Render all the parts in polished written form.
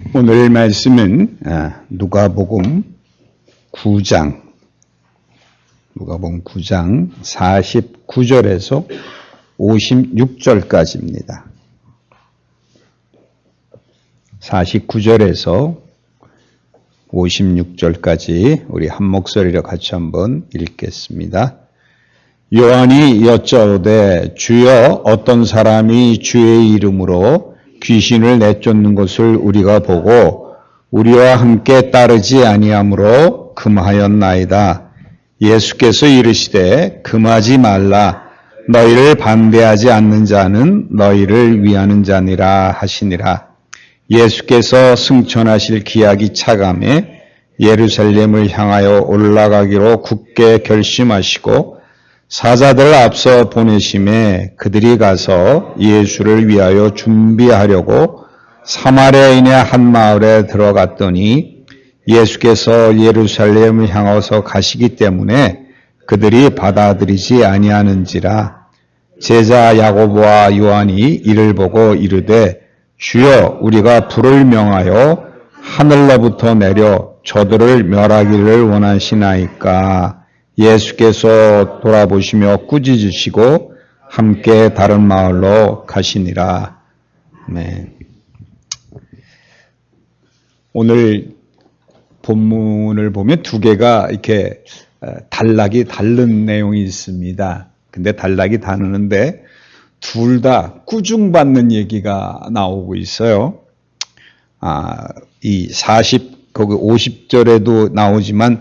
오늘 말씀은 누가복음 9장 49절에서 56절까지입니다. 49절에서 56절까지 우리 한 목소리로 같이 한번 읽겠습니다. 요한이 여짜오되 주여 어떤 사람이 주의 이름으로 귀신을 내쫓는 것을 우리가 보고 우리와 함께 따르지 아니하므로 금하였나이다. 예수께서 이르시되 금하지 말라. 너희를 반대하지 않는 자는 너희를 위하는 자니라 하시니라. 예수께서 승천하실 기약이 차감해 예루살렘을 향하여 올라가기로 굳게 결심하시고 사자들을 앞서 보내심에 그들이 가서 예수를 위하여 준비하려고 사마리아인의 한 마을에 들어갔더니 예수께서 예루살렘을 향하여서 가시기 때문에 그들이 받아들이지 아니하는지라. 제자 야고보와 요한이 이를 보고 이르되 주여 우리가 불을 명하여 하늘로부터 내려 저들을 멸하기를 원하시나이까. 예수께서 돌아보시며 꾸짖으시고 함께 다른 마을로 가시니라. 네. 오늘 본문을 보면 두 개가 이렇게 단락이 다른 내용이 있습니다. 근데 단락이 다르는데 둘 다 꾸중받는 얘기가 나오고 있어요. 이 50절에도 나오지만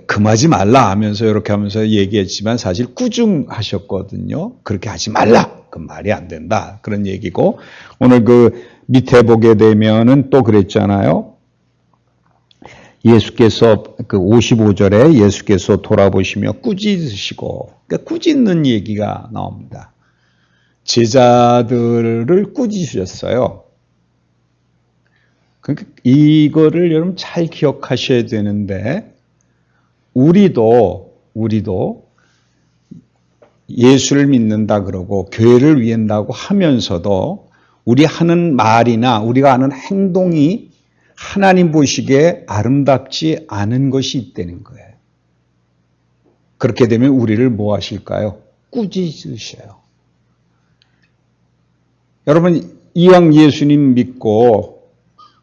금하지 말라 하면서 이렇게 하면서 얘기했지만 사실 꾸중하셨거든요. 그렇게 하지 말라. 그 말이 안 된다. 그런 얘기고 오늘 그 밑에 보게 되면은 또 그랬잖아요. 예수께서 그 55절에 예수께서 돌아보시며 꾸짖으시고 그러니까 꾸짖는 얘기가 나옵니다. 제자들을 꾸짖으셨어요. 그러니까 이거를 여러분 잘 기억하셔야 되는데 우리도 예수를 믿는다 그러고 교회를 위한다고 하면서도 우리 하는 말이나 우리가 하는 행동이 하나님 보시기에 아름답지 않은 것이 있다는 거예요. 그렇게 되면 우리를 뭐 하실까요? 꾸짖으셔요. 여러분 이왕 예수님 믿고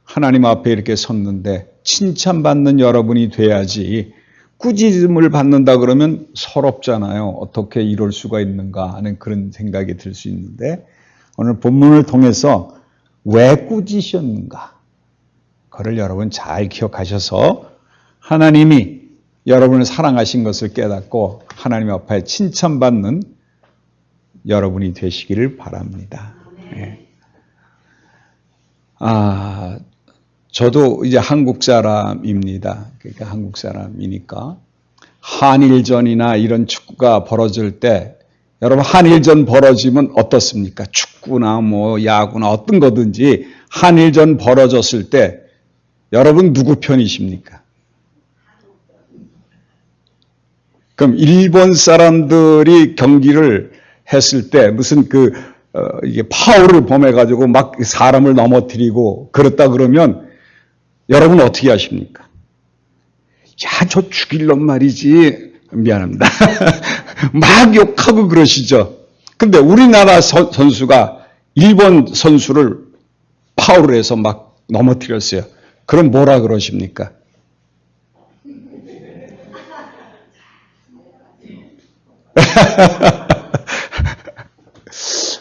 하나님 앞에 이렇게 섰는데 칭찬받는 여러분이 돼야지 꾸짖음을 받는다 그러면 서럽잖아요. 어떻게 이럴 수가 있는가 하는 그런 생각이 들 수 있는데 오늘 본문을 통해서 왜 꾸짖으셨는가 그걸 여러분 잘 기억하셔서 하나님이 여러분을 사랑하신 것을 깨닫고 하나님 앞에 칭찬받는 여러분이 되시기를 바랍니다. 네. 저도 이제 한국 사람입니다. 그러니까 한국 사람이니까 한일전이나 이런 축구가 벌어질 때 여러분 한일전 벌어지면 어떻습니까? 축구나 뭐 야구나 어떤 거든지 한일전 벌어졌을 때 여러분 누구 편이십니까? 그럼 일본 사람들이 경기를 했을 때 무슨 이게 파울을 범해가지고 막 사람을 넘어뜨리고 그렇다 그러면 여러분 어떻게 하십니까? 야, 저 죽일 놈 말이지. 미안합니다. 막 욕하고 그러시죠. 근데 우리나라 선수가 일본 선수를 파울을 해서 막 넘어뜨렸어요. 그럼 뭐라 그러십니까?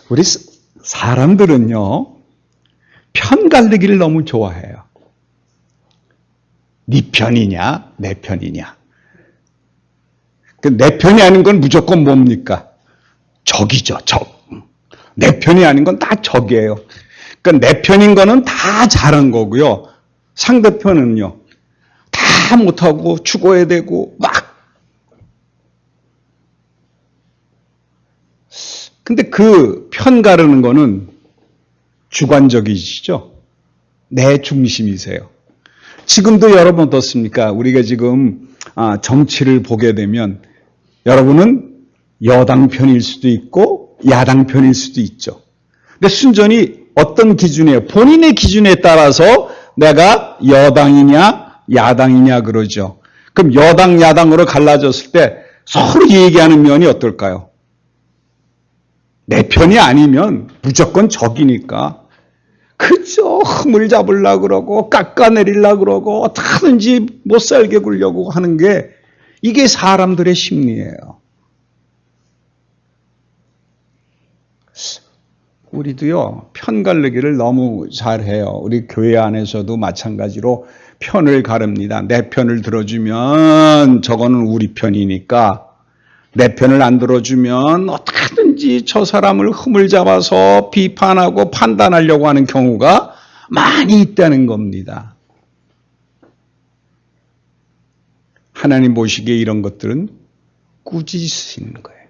우리 사람들은요, 편 갈리기를 너무 좋아해요. 네 편이냐, 내 편이냐. 내 편이 아닌 건 무조건 뭡니까? 적이죠, 적. 내 편이 아닌 건 다 적이에요. 그러니까 내 편인 거는 다 잘한 거고요. 상대편은요, 다 못하고 죽어야 되고, 막. 근데 그 편 가르는 거는 주관적이시죠? 내 중심이세요. 지금도 여러분 어떻습니까? 우리가 지금 정치를 보게 되면 여러분은 여당 편일 수도 있고 야당 편일 수도 있죠. 근데 순전히 어떤 기준이에요? 본인의 기준에 따라서 내가 여당이냐 야당이냐 그러죠. 그럼 여당 야당으로 갈라졌을 때 서로 얘기하는 면이 어떨까요? 내 편이 아니면 무조건 적이니까 그저 흠을 잡으려고 그러고 깎아내리려고 그러고 어떻게든지 못 살게 굴려고 하는 게 이게 사람들의 심리예요. 우리도요, 편 가르기를 너무 잘해요. 우리 교회 안에서도 마찬가지로 편을 가릅니다. 내 편을 들어주면 저거는 우리 편이니까 내 편을 안 들어주면 어떻게든지 저 사람을 흠을 잡아서 비판하고 판단하려고 하는 경우가 많이 있다는 겁니다. 하나님 보시기에 이런 것들은 꾸짖으시는 거예요.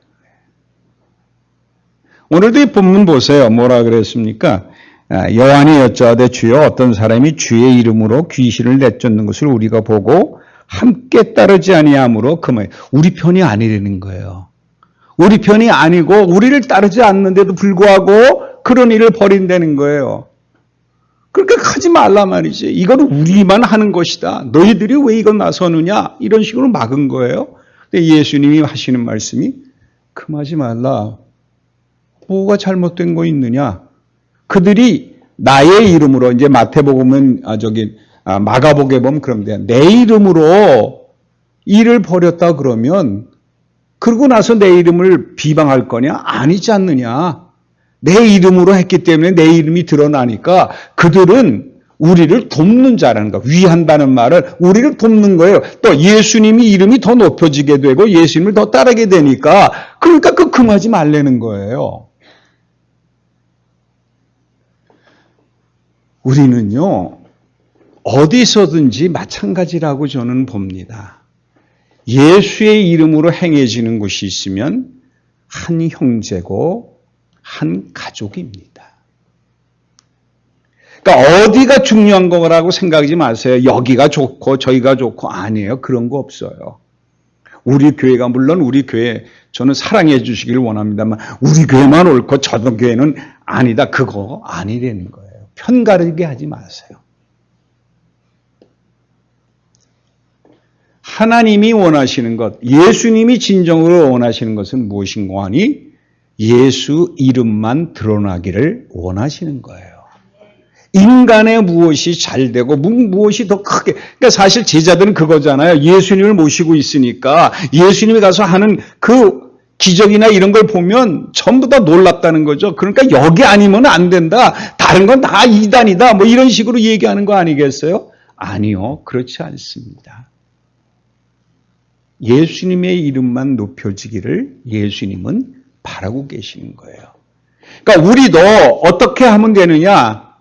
오늘도 이 본문 보세요. 뭐라 그랬습니까? 요한이 여짜오되 주여 어떤 사람이 주의 이름으로 귀신을 내쫓는 것을 우리가 보고 함께 따르지 아니하므로 그 말 우리 편이 아니라는 거예요. 우리 편이 아니고 우리를 따르지 않는데도 불구하고 그런 일을 벌인다는 거예요. 그러니까 하지 말라 말이지. 이거는 우리만 하는 것이다. 너희들이 왜 이거 나서느냐? 이런 식으로 막은 거예요. 근데 예수님이 하시는 말씀이 금하지 말라. 뭐가 잘못된 거 있느냐? 그들이 나의 이름으로 이제 마태복음은 마가복음에 보면 그런데 내 이름으로 일을 벌였다 그러면 그러고 나서 내 이름을 비방할 거냐? 아니지 않느냐? 내 이름으로 했기 때문에 내 이름이 드러나니까 그들은 우리를 돕는 자라는 거. 위한다는 말은 우리를 돕는 거예요. 또 예수님이 이름이 더 높여지게 되고 예수님을 더 따르게 되니까 그러니까 금하지 말라는 거예요. 우리는요, 어디서든지 마찬가지라고 저는 봅니다. 예수의 이름으로 행해지는 곳이 있으면 한 형제고 한 가족입니다. 그러니까 어디가 중요한 거라고 생각하지 마세요. 여기가 좋고 저기가 좋고 아니에요. 그런 거 없어요. 우리 교회가 물론 우리 교회 저는 사랑해 주시길 원합니다만 우리 교회만 옳고 저도 교회는 아니다. 그거 아니라는 거예요. 편가르게 하지 마세요. 하나님이 원하시는 것, 예수님이 진정으로 원하시는 것은 무엇인가 하니 예수 이름만 드러나기를 원하시는 거예요. 인간의 무엇이 잘되고 무엇이 더 크게, 그러니까 사실 제자들은 그거잖아요. 예수님을 모시고 있으니까 예수님이 가서 하는 그 기적이나 이런 걸 보면 전부 다 놀랍다는 거죠. 그러니까 여기 아니면 안 된다. 다른 건 다 이단이다. 뭐 이런 식으로 얘기하는 거 아니겠어요? 아니요. 그렇지 않습니다. 예수님의 이름만 높여지기를 예수님은 바라고 계시는 거예요. 그러니까 우리도 어떻게 하면 되느냐?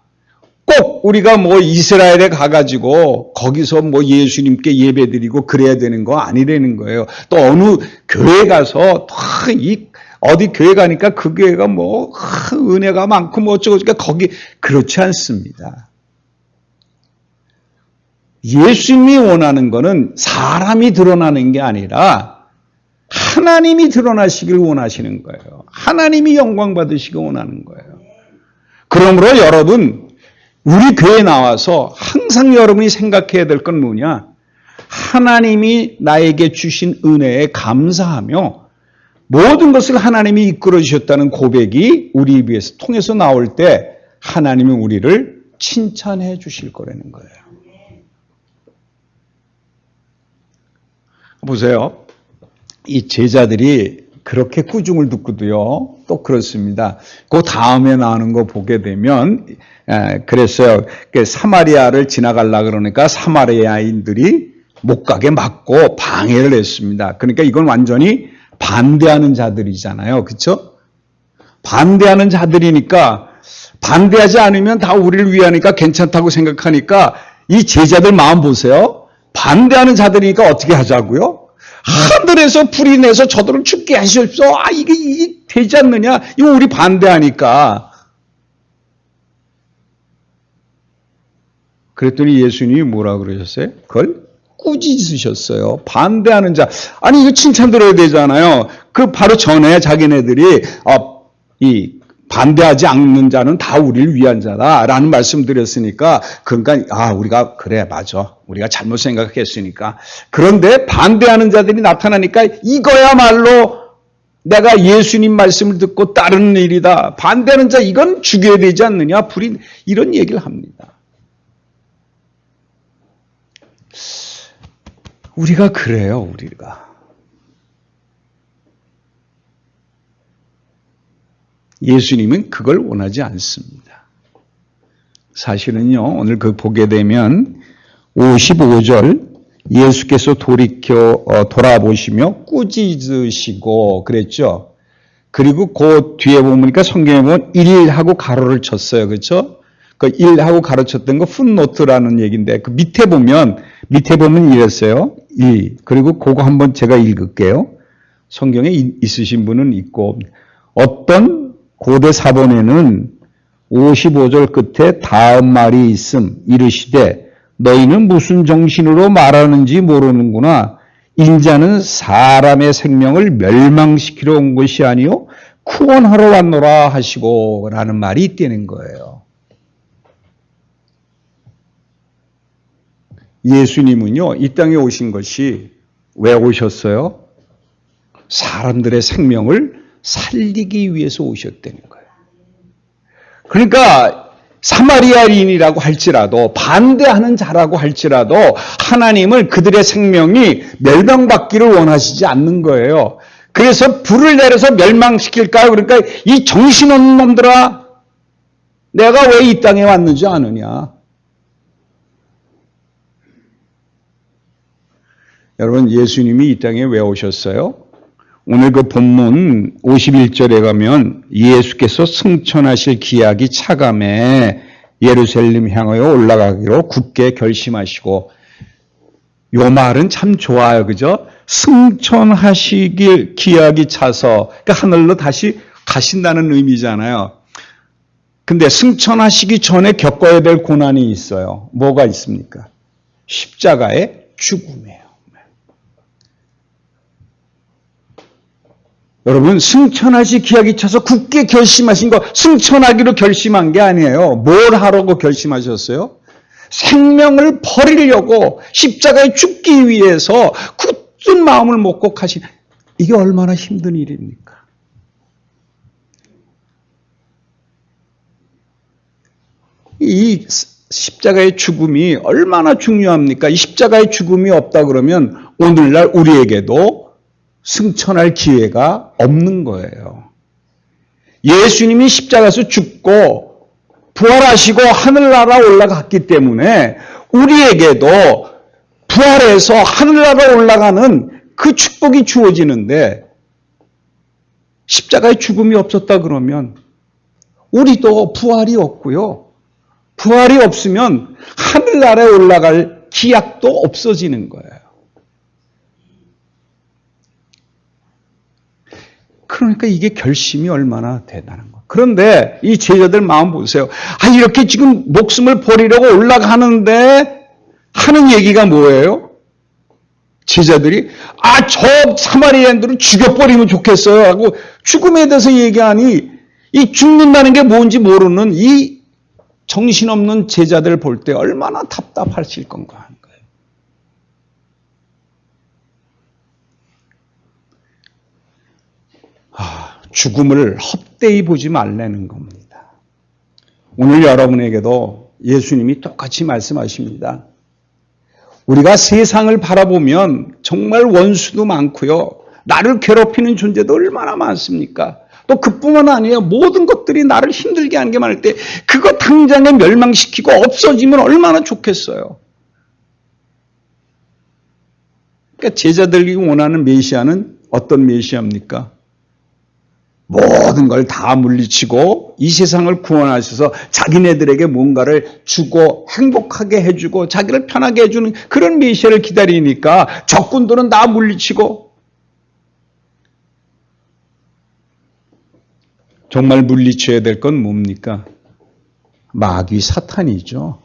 꼭 우리가 뭐 이스라엘에 가가지고 거기서 뭐 예수님께 예배드리고 그래야 되는 거 아니라는 거예요. 또 어느 교회 가서 어디 교회 가니까 그 교회가 뭐 은혜가 많고 뭐 어쩌고 저쩌고 거기 그렇지 않습니다. 예수님이 원하는 거는 사람이 드러나는 게 아니라 하나님이 드러나시길 원하시는 거예요. 하나님이 영광 받으시길 원하는 거예요. 그러므로 여러분 우리 교회에 나와서 항상 여러분이 생각해야 될 건 뭐냐? 하나님이 나에게 주신 은혜에 감사하며 모든 것을 하나님이 이끌어 주셨다는 고백이 우리 입에서 통해서 나올 때 하나님은 우리를 칭찬해 주실 거라는 거예요. 보세요. 이 제자들이 그렇게 꾸중을 듣고도요, 또 그렇습니다. 그 다음에 나오는 거 보게 되면, 그랬어요. 사마리아를 지나가려고 그러니까 사마리아인들이 못 가게 막고 방해를 했습니다. 그러니까 이건 완전히 반대하는 자들이잖아요. 그렇죠? 반대하는 자들이니까 반대하지 않으면 다 우리를 위하니까 괜찮다고 생각하니까 이 제자들 마음 보세요. 반대하는 자들이니까 어떻게 하자고요? 하늘에서 불이 내서 저들을 죽게 하시옵소서. 이게 되지 않느냐? 이거 우리 반대하니까. 그랬더니 예수님이 뭐라 그러셨어요? 그걸 꾸짖으셨어요. 반대하는 자. 아니, 이거 칭찬 들어야 되잖아요. 그 바로 전에 자기네들이, 반대하지 않는 자는 다 우리를 위한 자다라는 말씀 드렸으니까 그러니까 우리가 그래 맞아 우리가 잘못 생각했으니까 그런데 반대하는 자들이 나타나니까 이거야말로 내가 예수님 말씀을 듣고 따르는 일이다. 반대하는 자 이건 죽여야 되지 않느냐 불인 이런 얘기를 합니다. 우리가 그래요. 우리가 예수님은 그걸 원하지 않습니다. 사실은요, 오늘 그 보게 되면 55절 예수께서 돌아보시며 꾸짖으시고 그랬죠. 그리고 그 뒤에 보니까 성경에 보면 일하고 가로를 쳤어요. 그렇죠? 그 일하고 가로 쳤던 거 풋노트라는 얘기인데 그 밑에 보면 이랬어요. 그리고 그거 한번 제가 읽을게요. 성경에 있으신 분은 있고 어떤 고대 사본에는 55절 끝에 다음 말이 있음 이르시되 너희는 무슨 정신으로 말하는지 모르는구나. 인자는 사람의 생명을 멸망시키러 온 것이 아니요 구원하러 왔노라 하시고 라는 말이 있다는 거예요. 예수님은요 이 땅에 오신 것이 왜 오셨어요? 사람들의 생명을 살리기 위해서 오셨다는 거예요. 그러니까 사마리아인이라고 할지라도 반대하는 자라고 할지라도 하나님을 그들의 생명이 멸망받기를 원하시지 않는 거예요. 그래서 불을 내려서 멸망시킬까요? 그러니까 이 정신없는 놈들아 내가 왜 이 땅에 왔는지 아느냐. 여러분 예수님이 이 땅에 왜 오셨어요? 오늘 그 본문 51절에 가면 예수께서 승천하실 기약이 차감해 예루살렘 향하여 올라가기로 굳게 결심하시고 요 말은 참 좋아요. 그죠? 승천하시길 기약이 차서 그러니까 하늘로 다시 가신다는 의미잖아요. 근데 승천하시기 전에 겪어야 될 고난이 있어요. 뭐가 있습니까? 십자가의 죽음이에요. 여러분 승천하시 기약이 차서 굳게 결심하신 거 승천하기로 결심한 게 아니에요. 뭘 하라고 결심하셨어요? 생명을 버리려고 십자가에 죽기 위해서 굳은 마음을 먹고 가신 이게 얼마나 힘든 일입니까? 이 십자가의 죽음이 얼마나 중요합니까? 이 십자가의 죽음이 없다 그러면 오늘날 우리에게도 승천할 기회가 없는 거예요. 예수님이 십자가에서 죽고 부활하시고 하늘나라 올라갔기 때문에 우리에게도 부활해서 하늘나라 올라가는 그 축복이 주어지는데 십자가의 죽음이 없었다 그러면 우리도 부활이 없고요. 부활이 없으면 하늘나라에 올라갈 기약도 없어지는 거예요. 그러니까 이게 결심이 얼마나 대단한 거예요. 그런데 이 제자들 마음 보세요. 이렇게 지금 목숨을 버리려고 올라가는데 하는 얘기가 뭐예요? 제자들이 저 사마리아인들은 죽여버리면 좋겠어요 하고 죽음에 대해서 얘기하니 이 죽는다는 게 뭔지 모르는 이 정신없는 제자들 볼 때 얼마나 답답하실 건가 하는 거예요. 죽음을 헛되이 보지 말라는 겁니다. 오늘 여러분에게도 예수님이 똑같이 말씀하십니다. 우리가 세상을 바라보면 정말 원수도 많고요. 나를 괴롭히는 존재도 얼마나 많습니까? 또 그뿐만 아니에요. 모든 것들이 나를 힘들게 하는 게 많을 때 그거 당장에 멸망시키고 없어지면 얼마나 좋겠어요. 그러니까 제자들이 원하는 메시아는 어떤 메시아입니까? 모든 걸 다 물리치고 이 세상을 구원하셔서 자기네들에게 뭔가를 주고 행복하게 해주고 자기를 편하게 해주는 그런 메시아를 기다리니까 적군들은 다 물리치고 정말 물리쳐야 될 건 뭡니까? 마귀 사탄이죠.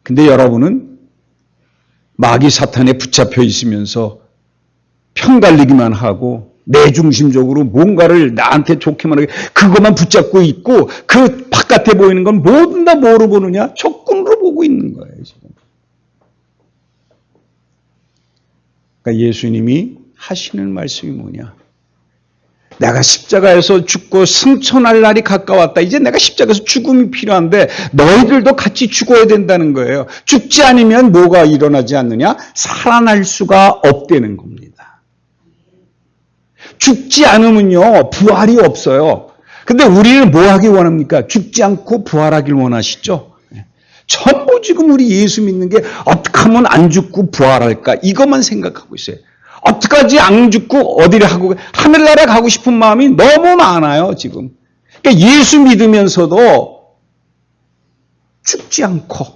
근데 여러분은 마귀 사탄에 붙잡혀 있으면서 편갈리기만 하고 내 중심적으로 뭔가를 나한테 좋게만 하게 그것만 붙잡고 있고 그 바깥에 보이는 건 모든 다 뭐로 보느냐? 적군으로 보고 있는 거예요. 지금. 그러니까 예수님이 하시는 말씀이 뭐냐? 내가 십자가에서 죽고 승천할 날이 가까웠다. 이제 내가 십자가에서 죽음이 필요한데 너희들도 같이 죽어야 된다는 거예요. 죽지 않으면 뭐가 일어나지 않느냐? 살아날 수가 없다는 겁니다. 죽지 않으면요, 부활이 없어요. 근데 우리는 뭐 하기 원합니까? 죽지 않고 부활하길 원하시죠? 전부 지금 우리 예수 믿는 게 어떻게 하면 안 죽고 부활할까? 이것만 생각하고 있어요. 어떡하지 안 죽고 어디를 하고 하늘나라 가고 싶은 마음이 너무 많아요 지금. 그러니까 예수 믿으면서도 죽지 않고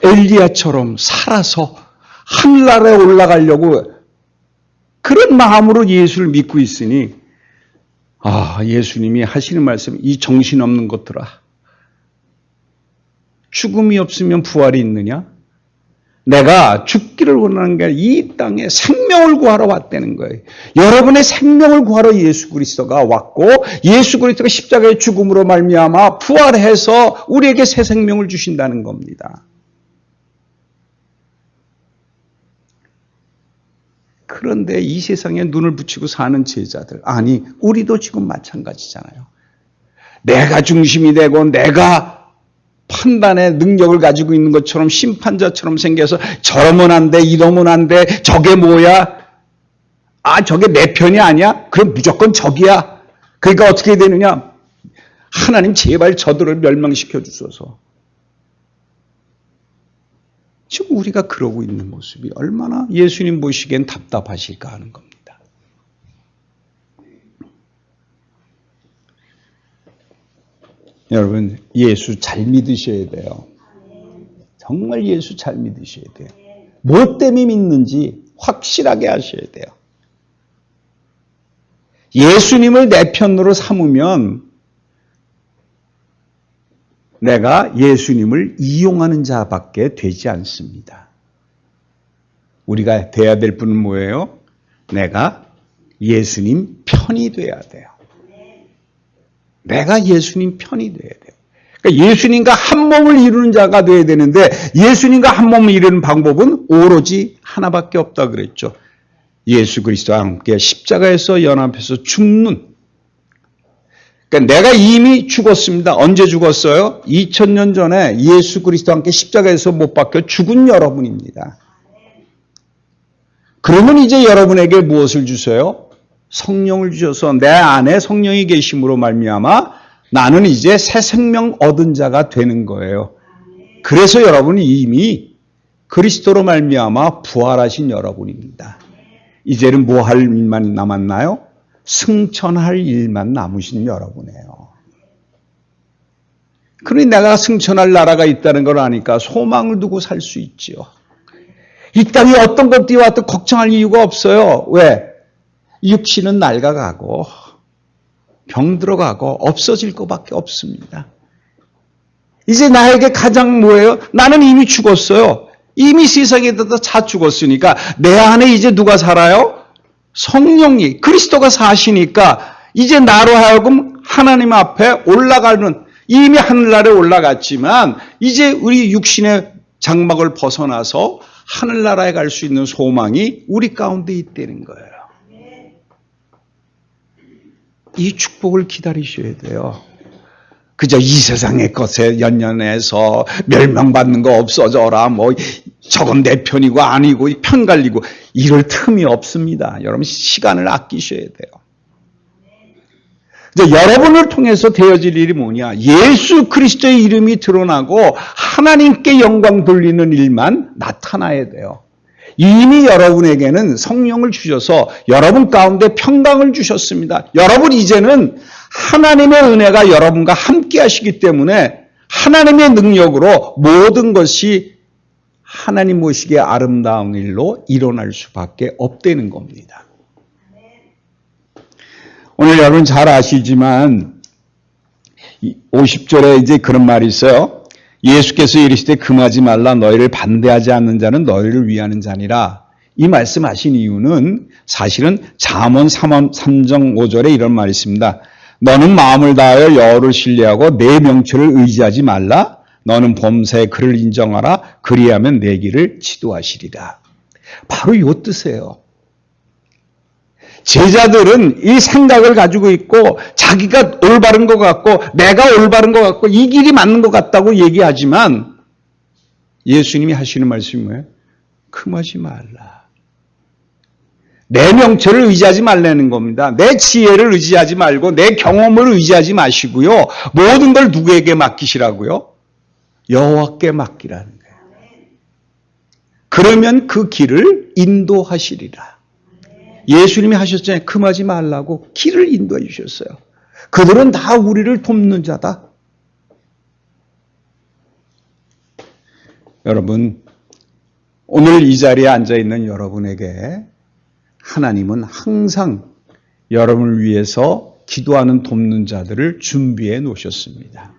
엘리야처럼 살아서 하늘나라에 올라가려고 그런 마음으로 예수를 믿고 있으니 예수님이 하시는 말씀 이 정신없는 것들아 죽음이 없으면 부활이 있느냐? 내가 죽기를 원하는 게 이 땅에 생명을 구하러 왔다는 거예요. 여러분의 생명을 구하러 예수 그리스도가 왔고 예수 그리스도가 십자가의 죽음으로 말미암아 부활해서 우리에게 새 생명을 주신다는 겁니다. 그런데 이 세상에 눈을 붙이고 사는 제자들, 아니 우리도 지금 마찬가지잖아요. 내가 중심이 되고 내가 판단의 능력을 가지고 있는 것처럼 심판자처럼 생겨서 저러면 안 돼, 이러면 안 돼, 저게 뭐야? 저게 내 편이 아니야? 그럼 무조건 적이야. 그러니까 어떻게 되느냐? 하나님 제발 저들을 멸망시켜 주소서. 지금 우리가 그러고 있는 모습이 얼마나 예수님 보시기엔 답답하실까 하는 겁니다. 여러분 예수 잘 믿으셔야 돼요. 정말 예수 잘 믿으셔야 돼요. 뭐 때문에 믿는지 확실하게 하셔야 돼요. 예수님을 내 편으로 삼으면 내가 예수님을 이용하는 자밖에 되지 않습니다. 우리가 돼야 될 분은 뭐예요? 내가 예수님 편이 돼야 돼요. 내가 예수님 편이 돼야 돼요. 그러니까 예수님과 한 몸을 이루는 자가 돼야 되는데 예수님과 한 몸을 이루는 방법은 오로지 하나밖에 없다 그랬죠. 예수 그리스도와 함께 십자가에서 연합해서 죽는. 그러니까 내가 이미 죽었습니다. 언제 죽었어요? 2000년 전에 예수 그리스도와 함께 십자가에서 못 박혀 죽은 여러분입니다. 그러면 이제 여러분에게 무엇을 주세요? 성령을 주셔서 내 안에 성령이 계심으로 말미암아 나는 이제 새 생명 얻은 자가 되는 거예요. 그래서 여러분이 이미 그리스도로 말미암아 부활하신 여러분입니다. 이제는 뭐 할 일만 남았나요? 승천할 일만 남으신 여러분이에요. 그러니 내가 승천할 나라가 있다는 걸 아니까 소망을 두고 살 수 있지요. 이 땅에 어떤 것 뛰어와도 걱정할 이유가 없어요. 왜? 육신은 낡아가고 병들어가고 없어질 것밖에 없습니다. 이제 나에게 가장 뭐예요? 나는 이미 죽었어요. 이미 세상에다 다 죽었으니까 내 안에 이제 누가 살아요? 성령이 그리스도가 사시니까 이제 나로 하여금 하나님 앞에 올라가는 이미 하늘나라에 올라갔지만 이제 우리 육신의 장막을 벗어나서 하늘나라에 갈 수 있는 소망이 우리 가운데 있다는 거예요. 이 축복을 기다리셔야 돼요. 그저 이 세상의 것에 연연해서 멸망받는 거 없어져라, 뭐 저건 내 편이고 아니고 편 갈리고 이럴 틈이 없습니다. 여러분 시간을 아끼셔야 돼요. 이제 여러분을 통해서 되어질 일이 뭐냐? 예수 그리스도의 이름이 드러나고 하나님께 영광 돌리는 일만 나타나야 돼요. 이미 여러분에게는 성령을 주셔서 여러분 가운데 평강을 주셨습니다. 여러분 이제는 하나님의 은혜가 여러분과 함께 하시기 때문에 하나님의 능력으로 모든 것이 하나님 보시기에 아름다운 일로 일어날 수밖에 없다는 겁니다. 오늘 여러분 잘 아시지만 50절에 이제 그런 말이 있어요. 예수께서 이르시되 금하지 말라 너희를 반대하지 않는 자는 너희를 위하는 자니라. 이 말씀하신 이유는 사실은 잠언 3장 5절에 이런 말이 있습니다. 너는 마음을 다하여 여호와를 신뢰하고 내 명철을 의지하지 말라. 너는 범사에 그를 인정하라. 그리하면 내 길을 지도하시리라. 바로 이 뜻이에요. 제자들은 이 생각을 가지고 있고 자기가 올바른 것 같고 내가 올바른 것 같고 이 길이 맞는 것 같다고 얘기하지만 예수님이 하시는 말씀이 뭐예요? 금하지 말라. 내 명철을 의지하지 말라는 겁니다. 내 지혜를 의지하지 말고 내 경험을 의지하지 마시고요. 모든 걸 누구에게 맡기시라고요? 여호와께 맡기라는 거예요. 그러면 그 길을 인도하시리라. 예수님이 하셨잖아요. 금하지 말라고 길을 인도해 주셨어요. 그들은 다 우리를 돕는 자다. 여러분, 오늘 이 자리에 앉아있는 여러분에게 하나님은 항상 여러분을 위해서 기도하는 돕는 자들을 준비해 놓으셨습니다.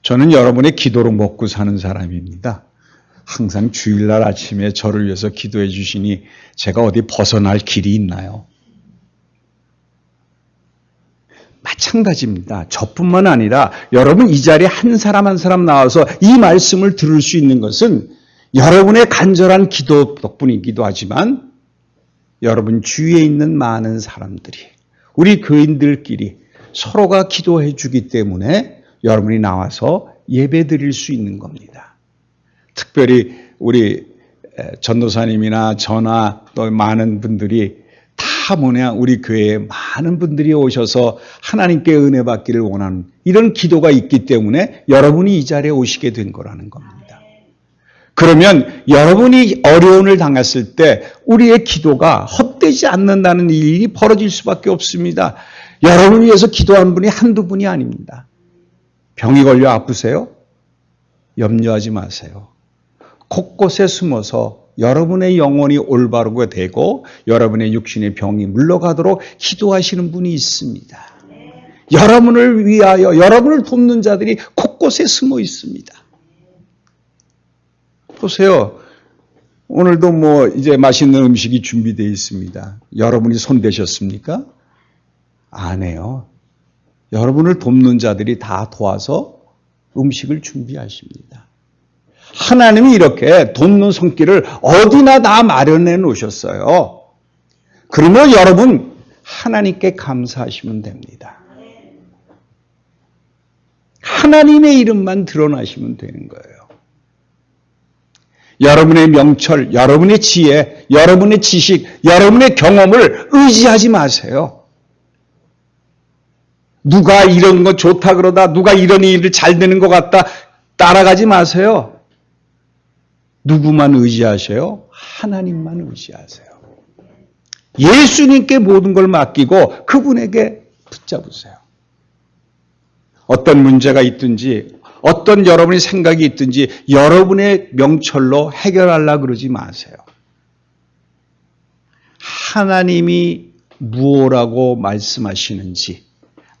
저는 여러분의 기도로 먹고 사는 사람입니다. 항상 주일날 아침에 저를 위해서 기도해 주시니 제가 어디 벗어날 길이 있나요? 마찬가지입니다. 저뿐만 아니라 여러분 이 자리에 한 사람 한 사람 나와서 이 말씀을 들을 수 있는 것은 여러분의 간절한 기도 덕분이기도 하지만 여러분 주위에 있는 많은 사람들이 우리 교인들끼리 서로가 기도해 주기 때문에 여러분이 나와서 예배 드릴 수 있는 겁니다. 특별히 우리 전도사님이나 저나 또 많은 분들이 다 우리 교회에 많은 분들이 오셔서 하나님께 은혜 받기를 원하는 이런 기도가 있기 때문에 여러분이 이 자리에 오시게 된 거라는 겁니다. 그러면 여러분이 어려움을 당했을 때 우리의 기도가 헛되지 않는다는 일이 벌어질 수밖에 없습니다. 여러분을 위해서 기도하는 분이 한두 분이 아닙니다. 병이 걸려 아프세요? 염려하지 마세요. 곳곳에 숨어서 여러분의 영혼이 올바르게 되고 여러분의 육신의 병이 물러가도록 기도하시는 분이 있습니다. 여러분을 위하여 여러분을 돕는 자들이 곳곳에 숨어 있습니다. 보세요. 오늘도 이제 맛있는 음식이 준비되어 있습니다. 여러분이 손대셨습니까? 안 해요. 여러분을 돕는 자들이 다 도와서 음식을 준비하십니다. 하나님이 이렇게 돕는 손길을 어디나 다 마련해 놓으셨어요. 그러면 여러분 하나님께 감사하시면 됩니다. 하나님의 이름만 드러나시면 되는 거예요. 여러분의 명철, 여러분의 지혜, 여러분의 지식, 여러분의 경험을 의지하지 마세요. 누가 이런 거 좋다 그러다, 누가 이런 일을 잘 되는 것 같다 따라가지 마세요. 누구만 의지하세요? 하나님만 의지하세요. 예수님께 모든 걸 맡기고 그분에게 붙잡으세요. 어떤 문제가 있든지 어떤 여러분의 생각이 있든지 여러분의 명철로 해결하려고 그러지 마세요. 하나님이 무엇라고 말씀하시는지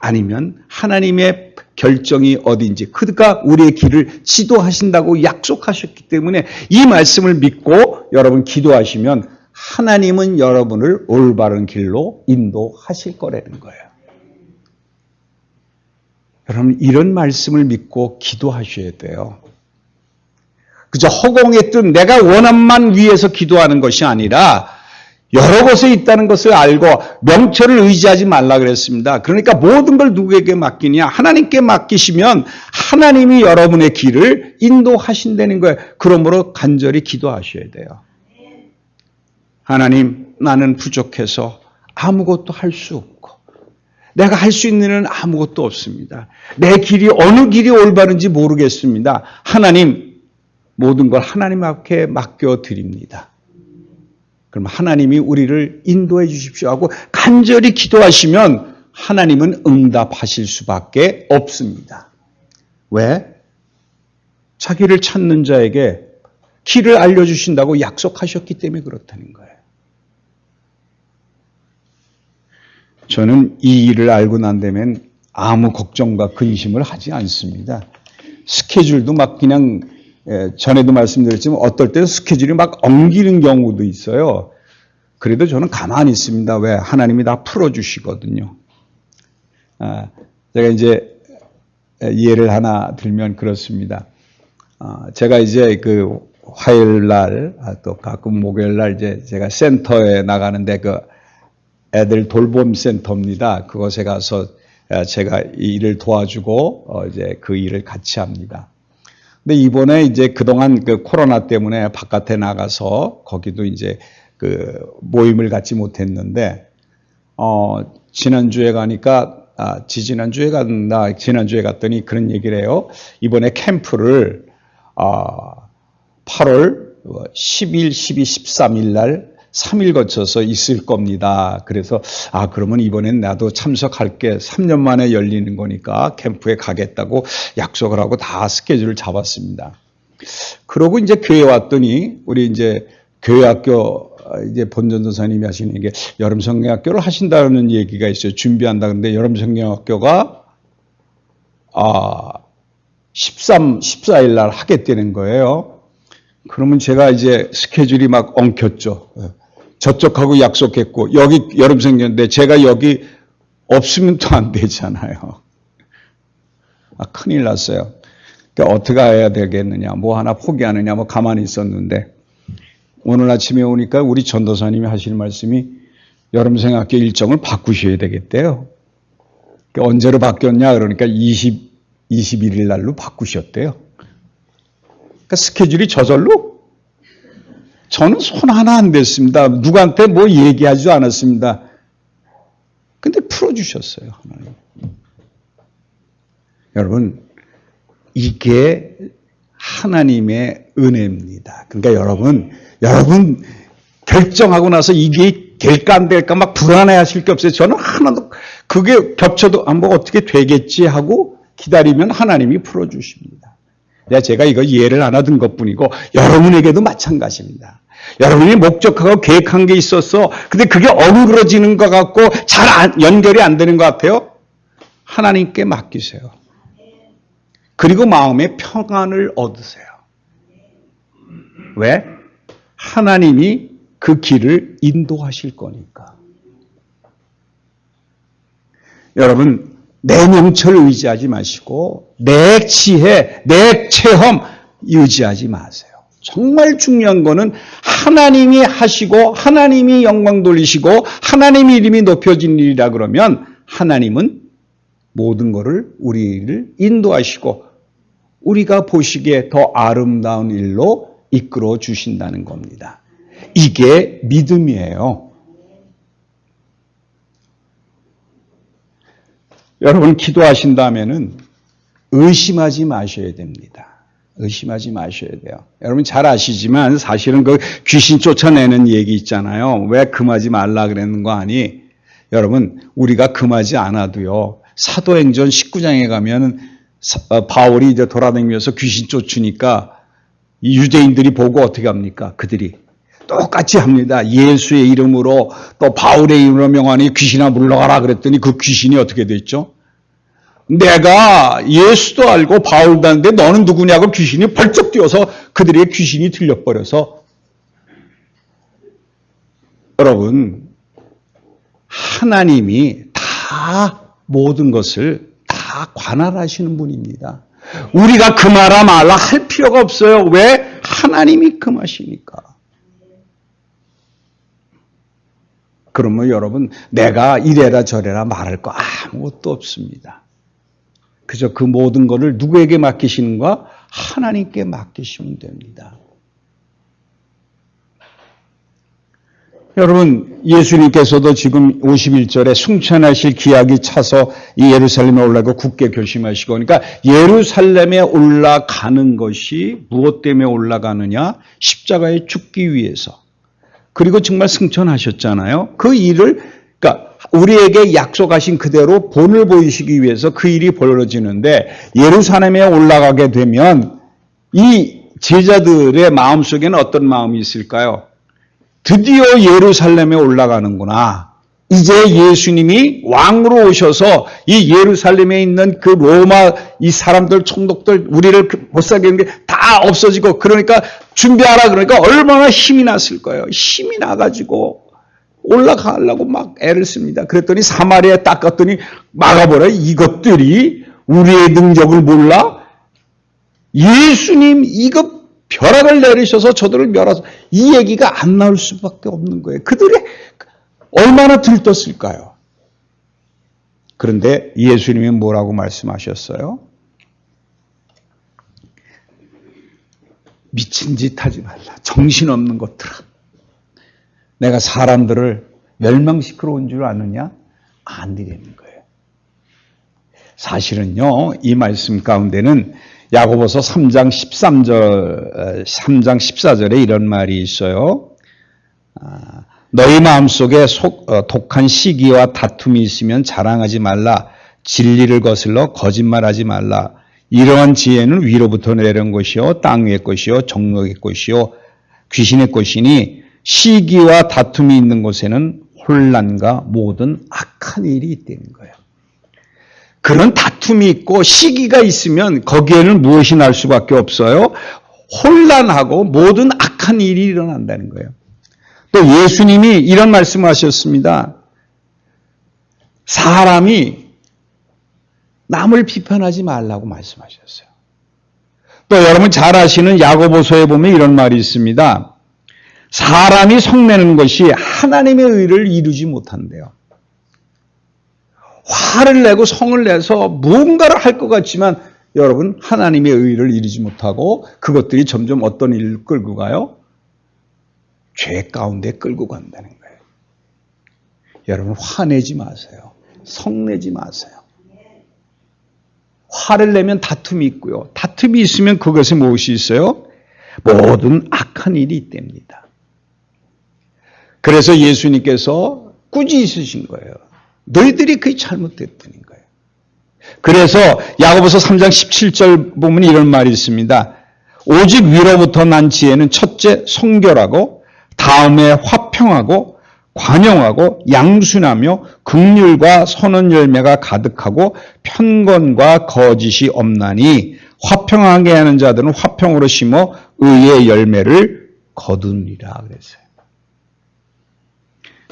아니면 하나님의 결정이 어딘지 그가 우리의 길을 지도하신다고 약속하셨기 때문에 이 말씀을 믿고 여러분 기도하시면 하나님은 여러분을 올바른 길로 인도하실 거라는 거예요. 여러분 이런 말씀을 믿고 기도하셔야 돼요. 그저 허공에 뜬 내가 원함만 위해서 기도하는 것이 아니라 여러 곳에 있다는 것을 알고 명철을 의지하지 말라 그랬습니다. 그러니까 모든 걸 누구에게 맡기냐? 하나님께 맡기시면 하나님이 여러분의 길을 인도하신다는 거예요. 그러므로 간절히 기도하셔야 돼요. 하나님, 나는 부족해서 아무것도 할 수 없고 내가 할 수 있는 일은 아무것도 없습니다. 내 길이 어느 길이 올바른지 모르겠습니다. 하나님, 모든 걸 하나님 앞에 맡겨드립니다. 그럼 하나님이 우리를 인도해 주십시오 하고 간절히 기도하시면 하나님은 응답하실 수밖에 없습니다. 왜? 자기를 찾는 자에게 길을 알려주신다고 약속하셨기 때문에 그렇다는 거예요. 저는 이 일을 알고 난 다음엔 아무 걱정과 근심을 하지 않습니다. 스케줄도 막 그냥 전에도 말씀드렸지만 어떨 때는 스케줄이 막 엉기는 경우도 있어요. 그래도 저는 가만히 있습니다. 왜? 하나님이 다 풀어주시거든요. 제가 이제 예를 하나 들면 그렇습니다. 제가 이제 그 화요일 날, 또 가끔 목요일 날 이제 제가 센터에 나가는데 그 애들 돌봄 센터입니다. 그곳에 가서 제가 이 일을 도와주고 이제 그 일을 같이 합니다. 근데 이번에 이제 그동안 그 코로나 때문에 바깥에 나가서 거기도 이제 그 모임을 갖지 못했는데, 지난주에 가니까, 지난주에 갔더니 그런 얘기를 해요. 이번에 캠프를, 8월 10일, 12, 13일 날 3일 거쳐서 있을 겁니다. 그래서, 그러면 이번엔 나도 참석할게. 3년 만에 열리는 거니까 캠프에 가겠다고 약속을 하고 다 스케줄을 잡았습니다. 그러고 이제 교회 왔더니, 우리 이제 교회학교 이제 본전도사님이 하시는 게 여름 성경학교를 하신다는 얘기가 있어요. 준비한다. 그런데 여름 성경학교가 14일 날 하겠다는 거예요. 그러면 제가 이제 스케줄이 막 엉켰죠. 저쪽하고 약속했고 여기 여름 성경인데 제가 여기 없으면 또 안 되잖아요. 큰일 났어요. 그러니까 어떻게 해야 되겠느냐, 뭐 하나 포기하느냐, 뭐 가만히 있었는데 오늘 아침에 오니까 우리 전도사님이 하시는 말씀이 여름생학교 일정을 바꾸셔야 되겠대요. 그러니까 언제로 바뀌었냐 그러니까 21일 날로 바꾸셨대요. 그러니까 스케줄이 저절로? 저는 손 하나 안 댔습니다. 누구한테 뭐 얘기하지도 않았습니다. 근데 풀어주셨어요. 하나님. 여러분, 이게 하나님의 은혜입니다. 그러니까 여러분 결정하고 나서 이게 될까 안 될까 막 불안해 하실 게 없어요. 저는 하나도 그게 겹쳐도 뭐 어떻게 되겠지 하고 기다리면 하나님이 풀어주십니다. 제가 이거 예를 하나 든 것뿐이고 여러분에게도 마찬가지입니다. 여러분이 목적하고 계획한 게 있었어. 근데 그게 어그러지는 것 같고 잘 연결이 안 되는 것 같아요. 하나님께 맡기세요. 그리고 마음의 평안을 얻으세요. 왜? 하나님이 그 길을 인도하실 거니까. 여러분, 내 명철을 의지하지 마시고 내 지혜, 내 체험 의지하지 마세요. 정말 중요한 거는 하나님이 하시고 하나님이 영광 돌리시고 하나님의 이름이 높여진 일이라 그러면 하나님은 모든 것을 우리를 인도하시고 우리가 보시기에 더 아름다운 일로 이끌어 주신다는 겁니다. 이게 믿음이에요. 여러분 기도하신다면은 의심하지 마셔야 됩니다. 의심하지 마셔야 돼요. 여러분 잘 아시지만 사실은 그 귀신 쫓아내는 얘기 있잖아요. 왜 금하지 말라 그랬는 거 아니? 여러분 우리가 금하지 않아도요. 사도행전 19장에 가면은 바울이 이제 돌아다니면서 귀신 쫓으니까 이 유대인들이 보고 어떻게 합니까? 그들이 똑같이 합니다. 예수의 이름으로 또 바울의 이름으로 명하니 귀신아 물러가라 그랬더니 그 귀신이 어떻게 됐죠? 내가 예수도 알고 바울도 아는데 너는 누구냐고 귀신이 벌쩍 뛰어서 그들의 귀신이 들려버려서 여러분 하나님이 다 모든 것을 다 관할하시는 분입니다. 우리가 금하라 말라 할 필요가 없어요. 왜? 하나님이 금하시니까. 그러면 여러분 내가 이래라 저래라 말할 거 아무것도 없습니다. 그저 그 모든 것을 누구에게 맡기시는가? 하나님께 맡기시면 됩니다. 여러분 예수님께서도 지금 51절에 승천하실 기약이 차서 이 예루살렘에 올라가고 굳게 결심하시고 그러니까 예루살렘에 올라가는 것이 무엇 때문에 올라가느냐? 십자가에 죽기 위해서. 그리고 정말 승천하셨잖아요. 그 일을 그러니까 우리에게 약속하신 그대로 본을 보이시기 위해서 그 일이 벌어지는데 예루살렘에 올라가게 되면 이 제자들의 마음속에는 어떤 마음이 있을까요? 드디어 예루살렘에 올라가는구나. 이제 예수님이 왕으로 오셔서 이 예루살렘에 있는 그 로마 이 사람들, 총독들, 우리를 못 살게 하는 게 다 없어지고, 그러니까 준비하라 그러니까 얼마나 힘이 났을 거예요. 힘이 나가지고 올라가려고 막 애를 씁니다. 그랬더니 사마리아에 딱 갔더니 막아버려. 이것들이 우리의 능력을 몰라? 예수님 이거 벼락을 내리셔서 저들을 멸하서, 이 얘기가 안 나올 수밖에 없는 거예요. 그들이 얼마나 들떴을까요? 그런데 예수님이 뭐라고 말씀하셨어요? 미친 짓 하지 말라. 정신없는 것들아. 내가 사람들을 멸망시키러 온 줄 아느냐? 아니라는 거예요. 사실은요, 이 말씀 가운데는 야고보서 3장 14절에 이런 말이 있어요. 너희 마음속에 독한 시기와 다툼이 있으면 자랑하지 말라. 진리를 거슬러 거짓말하지 말라. 이러한 지혜는 위로부터 내려온 것이요 땅 위의 것이요 정욕의 것이요 귀신의 것이니 시기와 다툼이 있는 곳에는 혼란과 모든 악한 일이 있다는 거예요. 그런 다툼이 있고 시기가 있으면 거기에는 무엇이 날 수밖에 없어요? 혼란하고 모든 악한 일이 일어난다는 거예요. 또 예수님이 이런 말씀을 하셨습니다. 사람이 남을 비판하지 말라고 말씀하셨어요. 또 여러분 잘 아시는 야고보서에 보면 이런 말이 있습니다. 사람이 성내는 것이 하나님의 의를 이루지 못한대요. 화를 내고 성을 내서 무언가를 할 것 같지만 여러분 하나님의 의를 이루지 못하고 그것들이 점점 어떤 일을 끌고 가요? 죄 가운데 끌고 간다는 거예요. 여러분 화내지 마세요. 성내지 마세요. 화를 내면 다툼이 있고요. 다툼이 있으면 그것에 무엇이 있어요? 모든 악한 일이 있답니다. 그래서 예수님께서 꾸짖으신 거예요. 너희들이 그게 잘못됐다는 거예요. 그래서 야고보서 3장 17절 보면 이런 말이 있습니다. 오직 위로부터 난 지혜는 첫째 성결하고 다음에 화평하고 관용하고 양순하며 긍휼과 선한 열매가 가득하고 편권과 거짓이 없나니 화평하게 하는 자들은 화평으로 심어 의의 열매를 거두니라 그랬어요.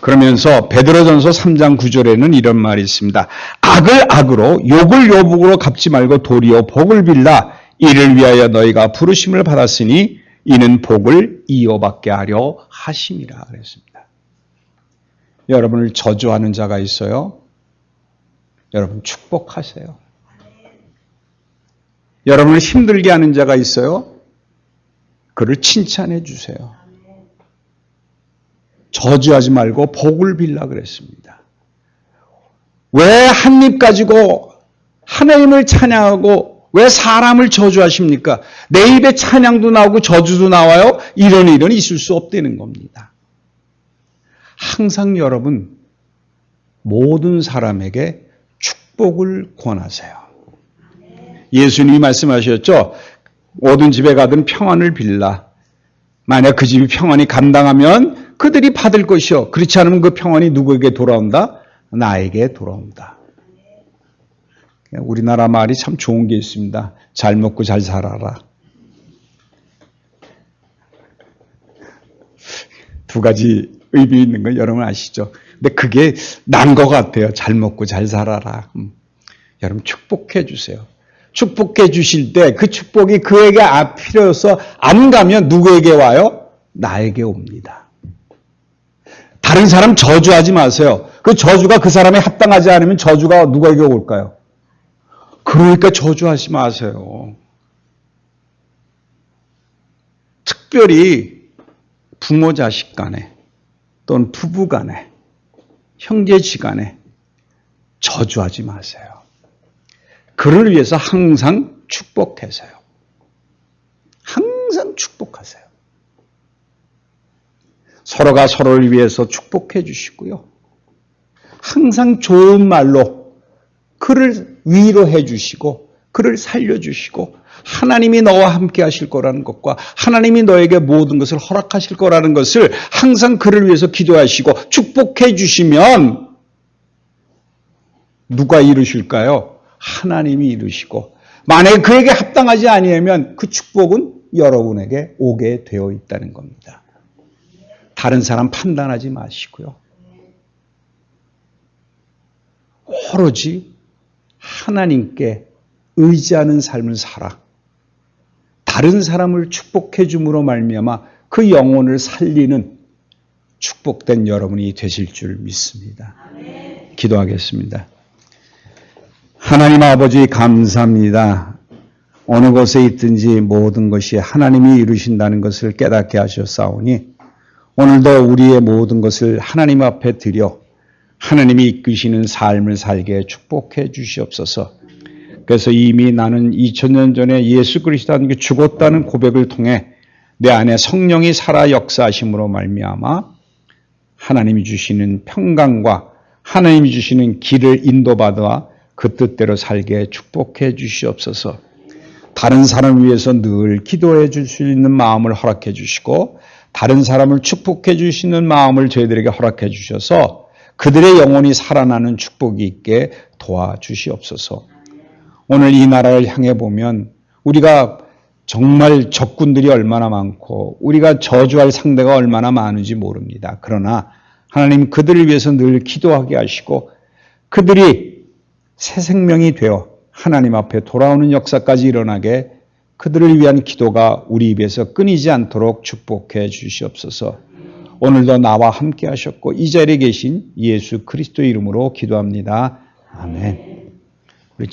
그러면서 베드로전서 3장 9절에는 이런 말이 있습니다. 악을 악으로 욕을 욕으로 갚지 말고 도리어 복을 빌라. 이를 위하여 너희가 부르심을 받았으니 이는 복을 이어받게 하려 하심이라 그랬습니다. 여러분을 저주하는 자가 있어요? 여러분 축복하세요. 여러분을 힘들게 하는 자가 있어요? 그를 칭찬해 주세요. 저주하지 말고 복을 빌라 그랬습니다. 왜 한 입 가지고 하나님을 찬양하고 왜 사람을 저주하십니까? 내 입에 찬양도 나오고 저주도 나와요? 이런 일은 있을 수 없다는 겁니다. 항상 여러분 모든 사람에게 축복을 권하세요. 예수님이 말씀하셨죠. 모든 집에 가든 평안을 빌라. 만약 그 집이 평안이 감당하면 그들이 받을 것이요. 그렇지 않으면 그 평안이 누구에게 돌아온다? 나에게 돌아온다. 우리나라 말이 참 좋은 게 있습니다. 잘 먹고 잘 살아라. 두 가지 의미 있는 거 여러분 아시죠? 근데 그게 난 것 같아요. 잘 먹고 잘 살아라. 여러분 축복해 주세요. 축복해 주실 때 그 축복이 그에게 필요해서 안 가면 누구에게 와요? 나에게 옵니다. 다른 사람 저주하지 마세요. 그 저주가 그 사람에 합당하지 않으면 저주가 누구에게 올까요? 그러니까 저주하지 마세요. 특별히 부모 자식 간에 또는 부부 간에 형제지간에 저주하지 마세요. 그를 위해서 항상 축복하세요. 항상 축복하세요. 서로가 서로를 위해서 축복해 주시고요. 항상 좋은 말로 그를 위로해 주시고 그를 살려주시고 하나님이 너와 함께 하실 거라는 것과 하나님이 너에게 모든 것을 허락하실 거라는 것을 항상 그를 위해서 기도하시고 축복해 주시면 누가 이루실까요? 하나님이 이루시고, 만약에 그에게 합당하지 아니하면 그 축복은 여러분에게 오게 되어 있다는 겁니다. 다른 사람 판단하지 마시고요. 오로지 하나님께 의지하는 삶을 살아 다른 사람을 축복해 줌으로 말미암아 그 영혼을 살리는 축복된 여러분이 되실 줄 믿습니다. 기도하겠습니다. 하나님 아버지 감사합니다. 어느 곳에 있든지 모든 것이 하나님이 이루신다는 것을 깨닫게 하셨사오니 오늘도 우리의 모든 것을 하나님 앞에 드려 하나님이 이끄시는 삶을 살게 축복해 주시옵소서. 그래서 이미 나는 2000년 전에 예수 그리스도가 죽었다는 고백을 통해 내 안에 성령이 살아 역사하심으로 말미암아 하나님이 주시는 평강과 하나님이 주시는 길을 인도받아 그 뜻대로 살게 축복해 주시옵소서. 다른 사람을 위해서 늘 기도해 줄 수 있는 마음을 허락해 주시고 다른 사람을 축복해 주시는 마음을 저희들에게 허락해 주셔서 그들의 영혼이 살아나는 축복이 있게 도와주시옵소서. 오늘 이 나라를 향해 보면 우리가 정말 적군들이 얼마나 많고 우리가 저주할 상대가 얼마나 많은지 모릅니다. 그러나 하나님 그들을 위해서 늘 기도하게 하시고 그들이 새 생명이 되어 하나님 앞에 돌아오는 역사까지 일어나게 그들을 위한 기도가 우리 입에서 끊이지 않도록 축복해 주시옵소서. 오늘도 나와 함께 하셨고 이 자리에 계신 예수 그리스도 이름으로 기도합니다. 아멘. 우리